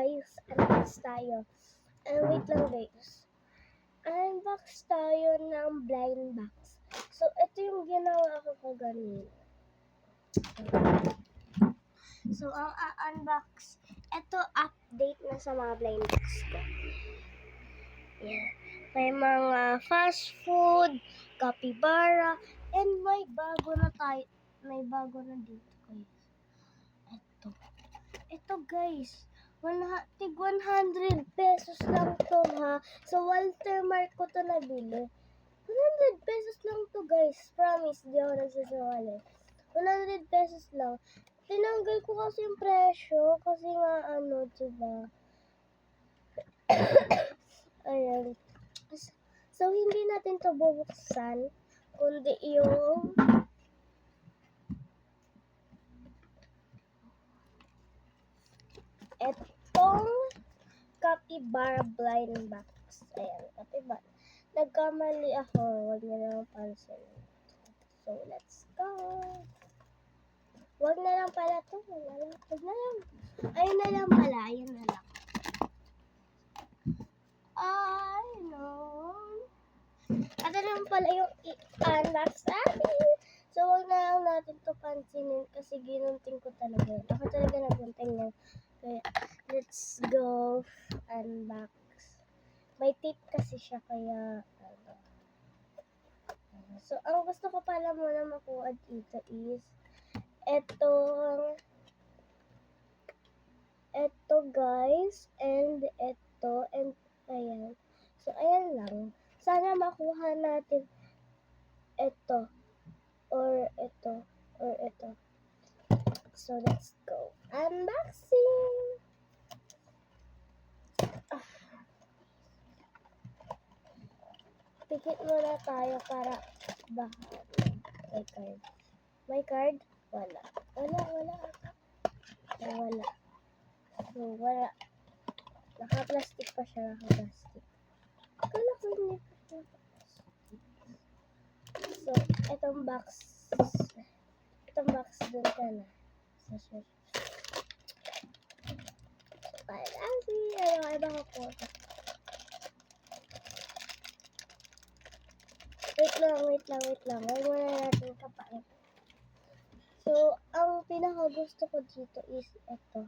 guys, unbox tayo. Wait lang guys. Unbox tayo ng blind box. So, ito yung ginawa ko kaganin. So, ang unbox, ito update na sa mga blind box ko. Yeah. May mga fast food, capybara, and may bago na dito guys. Ito guys, tig 100 pesos lang to ha. So Walter Mart ko to nabili. 100 pesos lang to guys. Promise, di ako nagsasawa. 100 pesos lang. Tinanggal ko kasi yung presyo kasi nga diba? Ayan. So hindi natin to bubuksan kundi yung etong capybara blind box. Ayan, capybara. Nagkamali ako. Huwag niyo naman pansin. So, let's go. Huwag na lang pala to. Huwag na lang. Ayun na lang pala. Ayun na lang. I know. Ito lang pala yung i-unbox natin. So, huwag na lang natin to pansinin kasi ginunting ko talaga. Ako talaga nagunting yan. Kaya, let's go unbox. May tip kasi siya kaya so, ang gusto ko pala muna makuha dito is eto guys, and ayan. So, ayan lang. Sana makuha natin ito or ito. So, let's go. Unboxing! Pikit muna tayo para baka may card. May card? Wala. So, wala. Naka-plastic pa siya. Akala ko hindi pa naka-plastic. So, itong box dun ka na. So, ay baka po. Wait lang. Huwag muna natin kapain. So, ang pinaka-gusto ko dito is ito.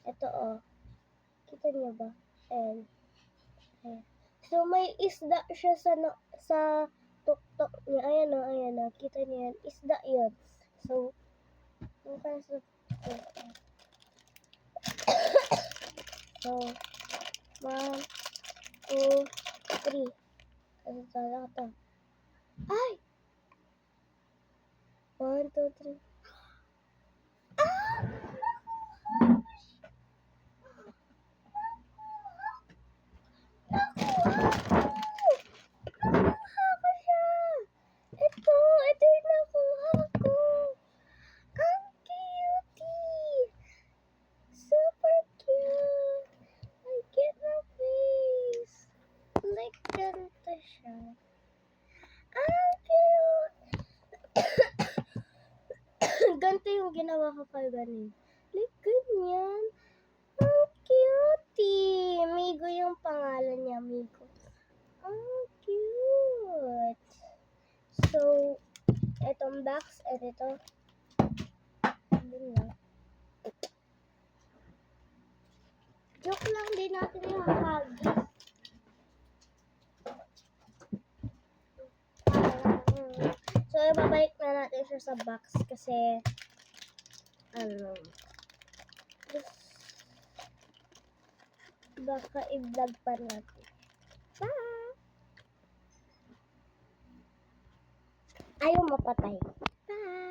Ito, oh. Kita niyo ba? Ayan. So, may isda siya sa tuktok niya. Ayan o. Kita niyo yan. Isda yun. So, yung para sa tuktok. So, 1, 2, 3. Kasi tala ka to. Ay! 1, 2, 3. Ito yung nakuha ko. Ang cutie! Super cute! I get my face. Like, ganito siya. Ang cute! Ganito yung ginawa ko kay ganin. Like, ganyan. Ang cutie! Migo yung pangalan niya, Migo. Ang cute! So, etong box, at ito. Joke lang din natin yung hagi. So, ibabalik na natin siya sa box kasi baka i-vlog pa natin. Bye! Ayaw mapatay. Bye!